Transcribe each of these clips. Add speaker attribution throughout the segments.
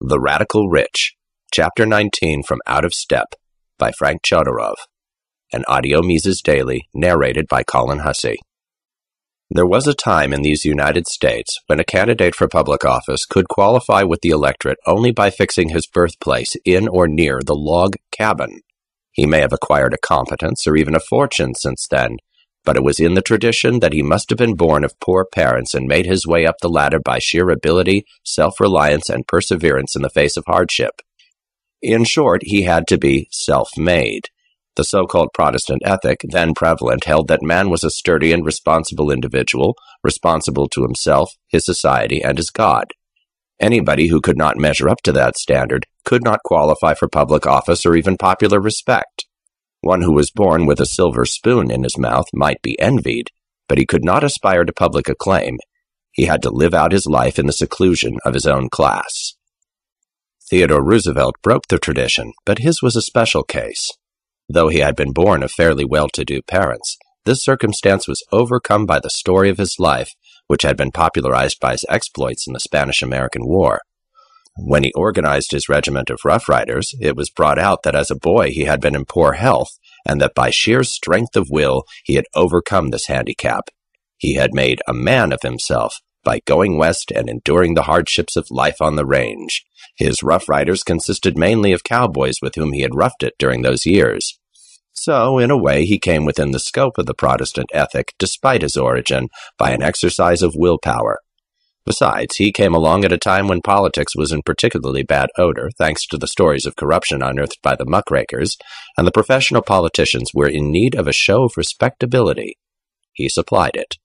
Speaker 1: The Radical Rich, Chapter 19 from Out of Step, by Frank Chodorov, an audio Mises Daily, narrated by Colin Hussey. There was a time in these United States when a candidate for public office could qualify with the electorate only by fixing his birthplace in or near the log cabin. He may have acquired a competence or even a fortune since then, but it was in the tradition that he must have been born of poor parents and made his way up the ladder by sheer ability, self-reliance, and perseverance in the face of hardship. In short, he had to be self-made. The so-called Protestant ethic, then prevalent, held that man was a sturdy and responsible individual, responsible to himself, his society, and his God. Anybody who could not measure up to that standard could not qualify for public office or even popular respect. One who was born with a silver spoon in his mouth might be envied, but he could not aspire to public acclaim. He had to live out his life in the seclusion of his own class. Theodore Roosevelt broke the tradition, but his was a special case. Though he had been born of fairly well-to-do parents, this circumstance was overcome by the story of his life, which had been popularized by his exploits in the Spanish-American War. When he organized his regiment of Rough Riders, it was brought out that as a boy he had been in poor health, and that by sheer strength of will he had overcome this handicap. He had made a man of himself by going west and enduring the hardships of life on the range. His Rough Riders consisted mainly of cowboys with whom he had roughed it during those years. So, in a way, he came within the scope of the Protestant ethic, despite his origin, by an exercise of willpower. Besides, he came along at a time when politics was in particularly bad odor, thanks to the stories of corruption unearthed by the muckrakers, and the professional politicians were in need of a show of respectability. He supplied it.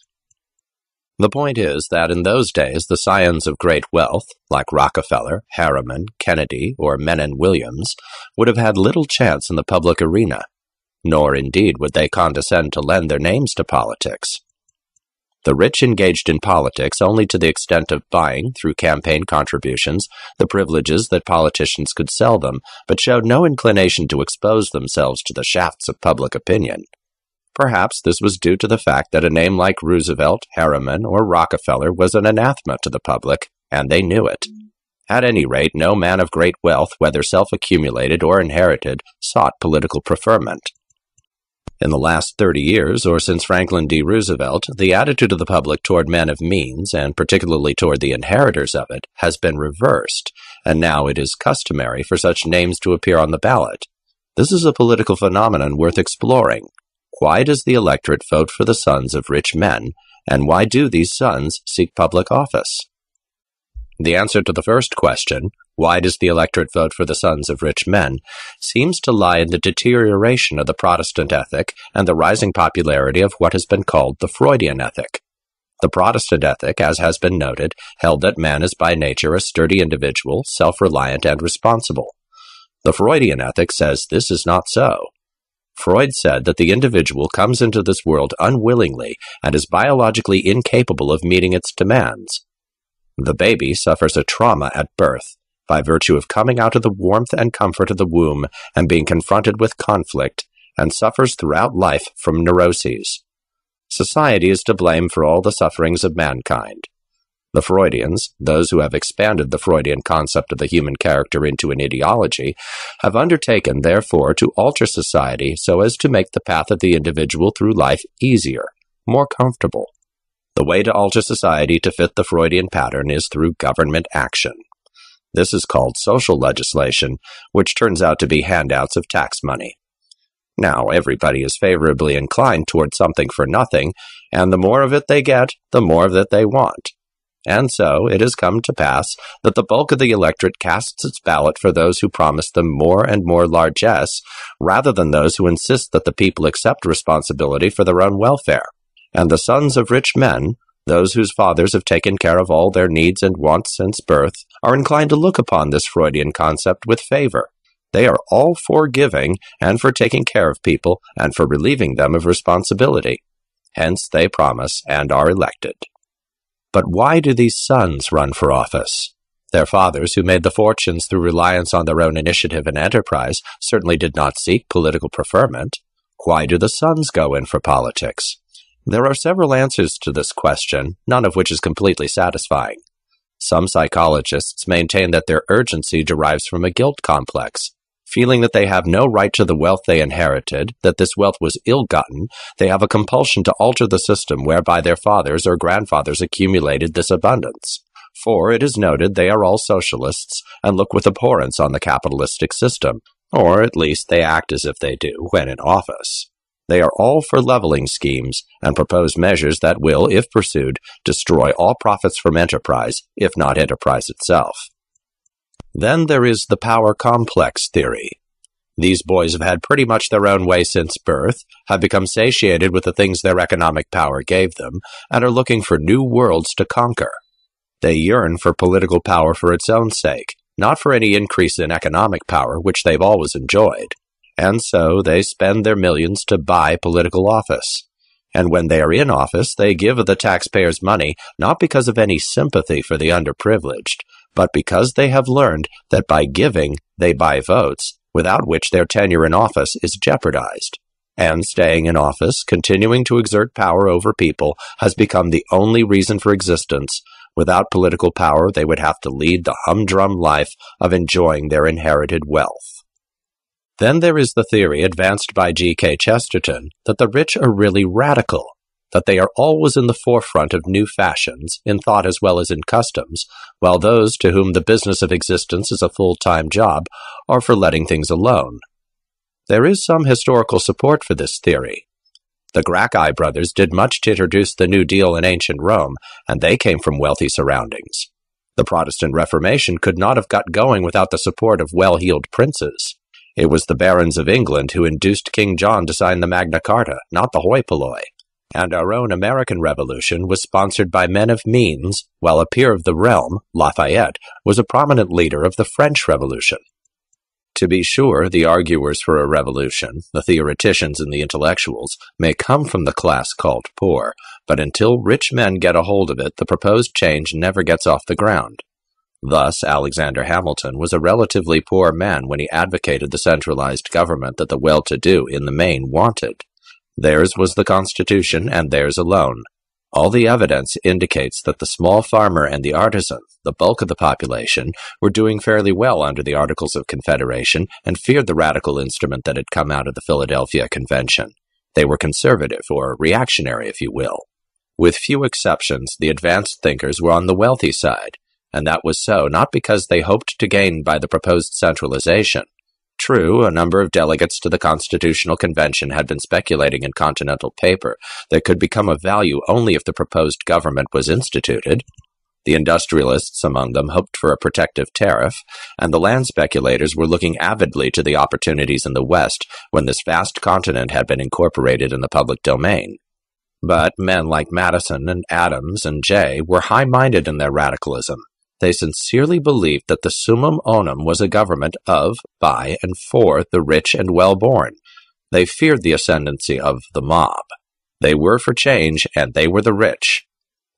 Speaker 1: The point is that in those days, the scions of great wealth, like Rockefeller, Harriman, Kennedy, or Menon Williams, would have had little chance in the public arena, nor indeed would they condescend to lend their names to politics. The rich engaged in politics only to the extent of buying, through campaign contributions, the privileges that politicians could sell them, but showed no inclination to expose themselves to the shafts of public opinion. Perhaps this was due to the fact that a name like Roosevelt, Harriman, or Rockefeller was an anathema to the public, and they knew it. At any rate, no man of great wealth, whether self-accumulated or inherited, sought political preferment. In the last 30 years, or since Franklin D. Roosevelt, the attitude of the public toward men of means, and particularly toward the inheritors of it, has been reversed, and now it is customary for such names to appear on the ballot. This is a political phenomenon worth exploring. Why does the electorate vote for the sons of rich men, and why do these sons seek public office? The answer to the first question, why does the electorate vote for the sons of rich men, seems to lie in the deterioration of the Protestant ethic and the rising popularity of what has been called the Freudian ethic. The Protestant ethic, as has been noted, held that man is by nature a sturdy individual, self-reliant and responsible. The Freudian ethic says this is not so. Freud said that the individual comes into this world unwillingly and is biologically incapable of meeting its demands. The baby suffers a trauma at birth, by virtue of coming out of the warmth and comfort of the womb and being confronted with conflict, and suffers throughout life from neuroses. Society is to blame for all the sufferings of mankind. The Freudians, those who have expanded the Freudian concept of the human character into an ideology, have undertaken, therefore, to alter society so as to make the path of the individual through life easier, more comfortable. The way to alter society to fit the Freudian pattern is through government action. This is called social legislation, which turns out to be handouts of tax money. Now, everybody is favorably inclined toward something for nothing, and the more of it they get, the more of it they want. And so, it has come to pass that the bulk of the electorate casts its ballot for those who promise them more and more largesse, rather than those who insist that the people accept responsibility for their own welfare. And the sons of rich men, those whose fathers have taken care of all their needs and wants since birth, are inclined to look upon this Freudian concept with favor. They are all for giving, and for taking care of people, and for relieving them of responsibility. Hence they promise and are elected. But why do these sons run for office? Their fathers, who made the fortunes through reliance on their own initiative and enterprise, certainly did not seek political preferment. Why do the sons go in for politics? There are several answers to this question, none of which is completely satisfying. Some psychologists maintain that their urgency derives from a guilt complex. Feeling that they have no right to the wealth they inherited, that this wealth was ill-gotten, they have a compulsion to alter the system whereby their fathers or grandfathers accumulated this abundance. For it is noted they are all socialists and look with abhorrence on the capitalistic system, or at least they act as if they do when in office. They are all for leveling schemes and propose measures that will, if pursued, destroy all profits from enterprise, if not enterprise itself. Then there is the power complex theory. These boys have had pretty much their own way since birth, have become satiated with the things their economic power gave them, and are looking for new worlds to conquer. They yearn for political power for its own sake, not for any increase in economic power, which they've always enjoyed. And so they spend their millions to buy political office. And when they are in office, they give the taxpayers money not because of any sympathy for the underprivileged, but because they have learned that by giving, they buy votes, without which their tenure in office is jeopardized. And staying in office, continuing to exert power over people, has become the only reason for existence. Without political power, they would have to lead the humdrum life of enjoying their inherited wealth. Then there is the theory advanced by G.K. Chesterton that the rich are really radical, that they are always in the forefront of new fashions, in thought as well as in customs, while those to whom the business of existence is a full-time job are for letting things alone. There is some historical support for this theory. The Gracchi brothers did much to introduce the New Deal in ancient Rome, and they came from wealthy surroundings. The Protestant Reformation could not have got going without the support of well-heeled princes. It was the barons of England who induced King John to sign the Magna Carta, not the hoi polloi. And our own American Revolution was sponsored by men of means, while a peer of the realm, Lafayette, was a prominent leader of the French Revolution. To be sure, the arguers for a revolution, the theoreticians and the intellectuals, may come from the class called poor, but until rich men get a hold of it, the proposed change never gets off the ground. Thus, Alexander Hamilton was a relatively poor man when he advocated the centralized government that the well-to-do in the main wanted. Theirs was the Constitution, and theirs alone. All the evidence indicates that the small farmer and the artisan, the bulk of the population, were doing fairly well under the Articles of Confederation and feared the radical instrument that had come out of the Philadelphia Convention. They were conservative, or reactionary, if you will. With few exceptions, the advanced thinkers were on the wealthy side, and that was so not because they hoped to gain by the proposed centralization. True, a number of delegates to the Constitutional Convention had been speculating in Continental paper that could become of value only if the proposed government was instituted. The industrialists among them hoped for a protective tariff, and the land speculators were looking avidly to the opportunities in the West when this vast continent had been incorporated in the public domain. But men like Madison and Adams and Jay were high-minded in their radicalism. They sincerely believed that the summum bonum was a government of, by, and for the rich and well-born. They feared the ascendancy of the mob. They were for change, and they were the rich.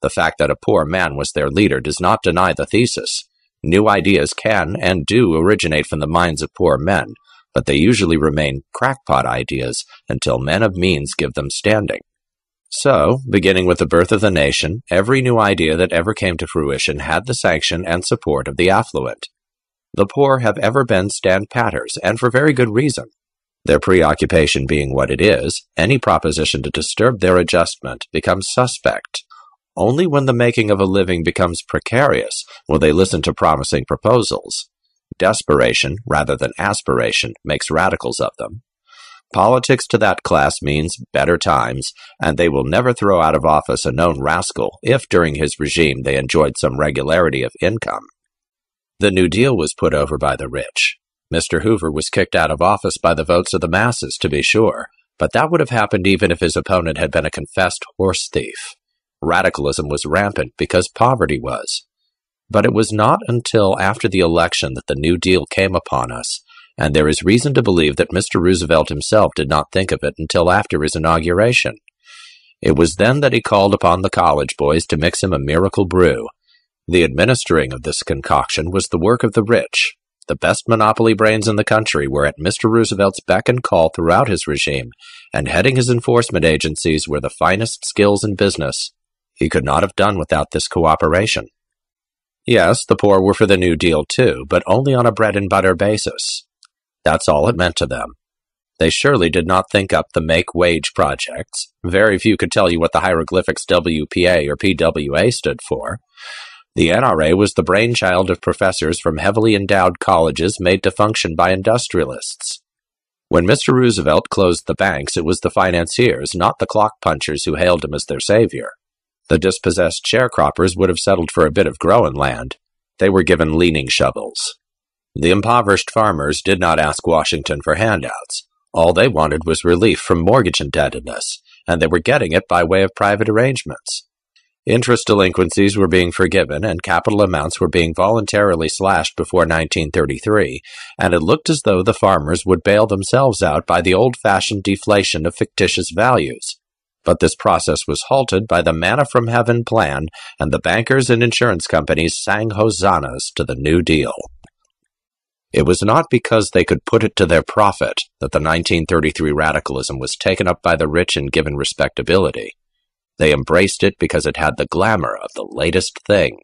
Speaker 1: The fact that a poor man was their leader does not deny the thesis. New ideas can and do originate from the minds of poor men, but they usually remain crackpot ideas until men of means give them standing. So, beginning with the birth of the nation, every new idea that ever came to fruition had the sanction and support of the affluent. The poor have ever been stand-patters, and for very good reason. Their preoccupation being what it is, any proposition to disturb their adjustment becomes suspect. Only when the making of a living becomes precarious will they listen to promising proposals. Desperation, rather than aspiration, makes radicals of them. Politics to that class means better times, and they will never throw out of office a known rascal if during his regime they enjoyed some regularity of income. The New Deal was put over by the rich. Mr. Hoover was kicked out of office by the votes of the masses, to be sure, but that would have happened even if his opponent had been a confessed horse thief. Radicalism was rampant because poverty was. But it was not until after the election that the New Deal came upon us, and there is reason to believe that Mr. Roosevelt himself did not think of it until after his inauguration. It was then that he called upon the college boys to mix him a miracle brew. The administering of this concoction was the work of the rich. The best monopoly brains in the country were at Mr. Roosevelt's beck and call throughout his regime, and heading his enforcement agencies were the finest skills in business. He could not have done without this cooperation. Yes, the poor were for the New Deal too, but only on a bread-and-butter basis. That's all it meant to them. They surely did not think up the make-wage projects. Very few could tell you what the hieroglyphics WPA or PWA stood for. The NRA was the brainchild of professors from heavily endowed colleges made to function by industrialists. When Mr. Roosevelt closed the banks, it was the financiers, not the clock punchers, who hailed him as their savior. The dispossessed sharecroppers would have settled for a bit of growing land. They were given leaning shovels. The impoverished farmers did not ask Washington for handouts. All they wanted was relief from mortgage indebtedness, and they were getting it by way of private arrangements. Interest delinquencies were being forgiven, and capital amounts were being voluntarily slashed before 1933, and it looked as though the farmers would bail themselves out by the old-fashioned deflation of fictitious values. But this process was halted by the manna-from-heaven plan, and the bankers and insurance companies sang hosannas to the New Deal. It was not because they could put it to their profit that the 1933 radicalism was taken up by the rich and given respectability. They embraced it because it had the glamour of the latest thing.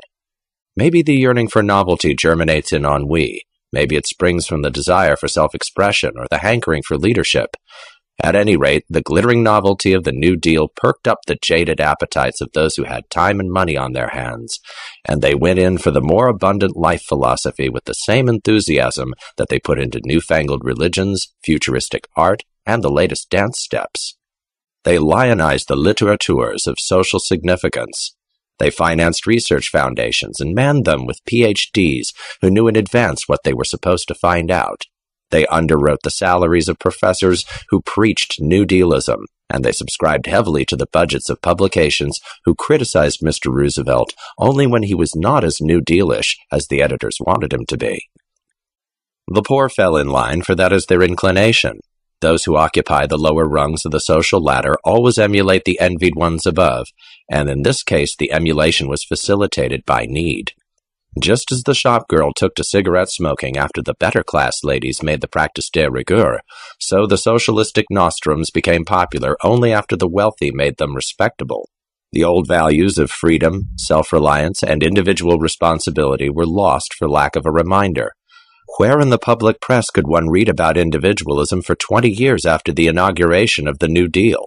Speaker 1: Maybe the yearning for novelty germinates in ennui. Maybe it springs from the desire for self-expression or the hankering for leadership. At any rate, the glittering novelty of the New Deal perked up the jaded appetites of those who had time and money on their hands, and they went in for the more abundant life philosophy with the same enthusiasm that they put into newfangled religions, futuristic art, and the latest dance steps. They lionized the litterateurs of social significance. They financed research foundations and manned them with PhDs who knew in advance what they were supposed to find out. They underwrote the salaries of professors who preached New Dealism, and they subscribed heavily to the budgets of publications who criticized Mr. Roosevelt only when he was not as New Dealish as the editors wanted him to be. The poor fell in line, for that is their inclination. Those who occupy the lower rungs of the social ladder always emulate the envied ones above, and in this case the emulation was facilitated by need. Just as the shop girl took to cigarette smoking after the better class ladies made the practice de rigueur, so the socialistic nostrums became popular only after the wealthy made them respectable. The old values of freedom, self-reliance, and individual responsibility were lost for lack of a reminder. Where in the public press could one read about individualism for 20 years after the inauguration of the New Deal?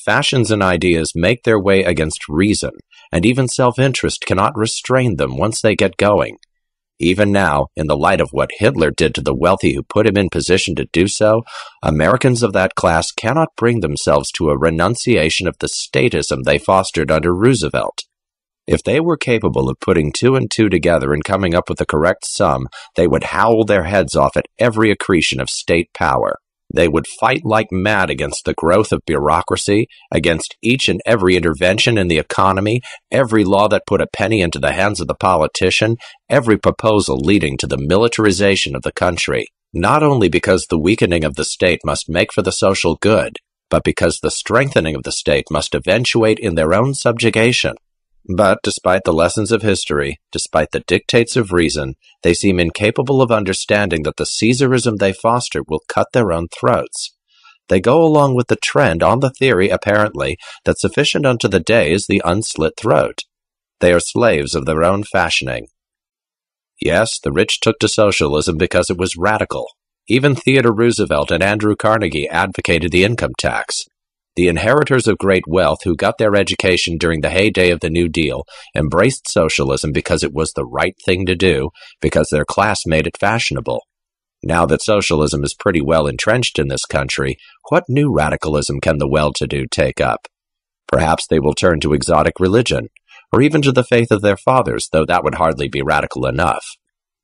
Speaker 1: Fashions and ideas make their way against reason, and even self-interest cannot restrain them once they get going. Even now, in the light of what Hitler did to the wealthy who put him in position to do so, Americans of that class cannot bring themselves to a renunciation of the statism they fostered under Roosevelt. If they were capable of putting two and two together and coming up with the correct sum, they would howl their heads off at every accretion of state power. They would fight like mad against the growth of bureaucracy, against each and every intervention in the economy, every law that put a penny into the hands of the politician, every proposal leading to the militarization of the country, not only because the weakening of the state must make for the social good, but because the strengthening of the state must eventuate in their own subjugation. But despite the lessons of history, despite the dictates of reason, they seem incapable of understanding that the Caesarism they foster will cut their own throats. They go along with the trend on the theory, apparently, that sufficient unto the day is the unslit throat. They are slaves of their own fashioning. Yes, the rich took to socialism because it was radical. Even Theodore Roosevelt and Andrew Carnegie advocated the income tax. The inheritors of great wealth who got their education during the heyday of the New Deal embraced socialism because it was the right thing to do, because their class made it fashionable. Now that socialism is pretty well entrenched in this country, what new radicalism can the well-to-do take up? Perhaps they will turn to exotic religion, or even to the faith of their fathers, though that would hardly be radical enough.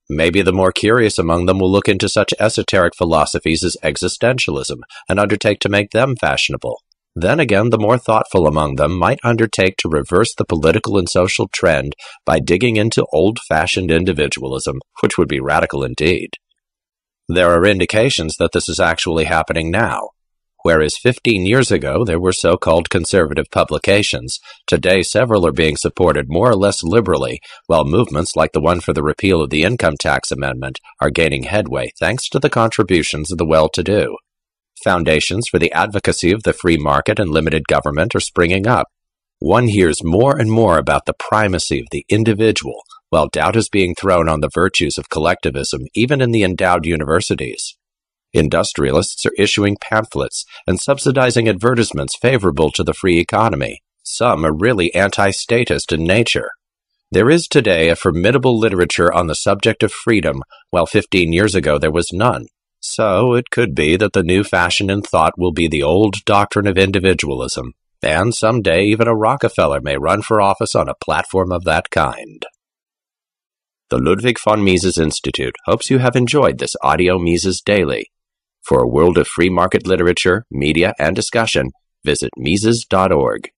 Speaker 1: Maybe the more curious among them will look into such esoteric philosophies as existentialism and undertake to make them fashionable. Then again, the more thoughtful among them might undertake to reverse the political and social trend by digging into old-fashioned individualism, which would be radical indeed. There are indications that this is actually happening now. Whereas 15 years ago there were so-called conservative publications, today several are being supported more or less liberally, while movements like the one for the repeal of the income tax amendment are gaining headway thanks to the contributions of the well-to-do. Foundations for the advocacy of the free market and limited government are springing up. One hears more and more about the primacy of the individual, while doubt is being thrown on the virtues of collectivism even in the endowed universities. Industrialists are issuing pamphlets and subsidizing advertisements favorable to the free economy. Some are really anti-statist in nature. There is today a formidable literature on the subject of freedom, while 15 years ago there was none. So it could be that the new fashion in thought will be the old doctrine of individualism, and someday even a Rockefeller may run for office on a platform of that kind. The Ludwig von Mises Institute hopes you have enjoyed this Audio Mises Daily. For a world of free market literature, media, and discussion, visit Mises.org.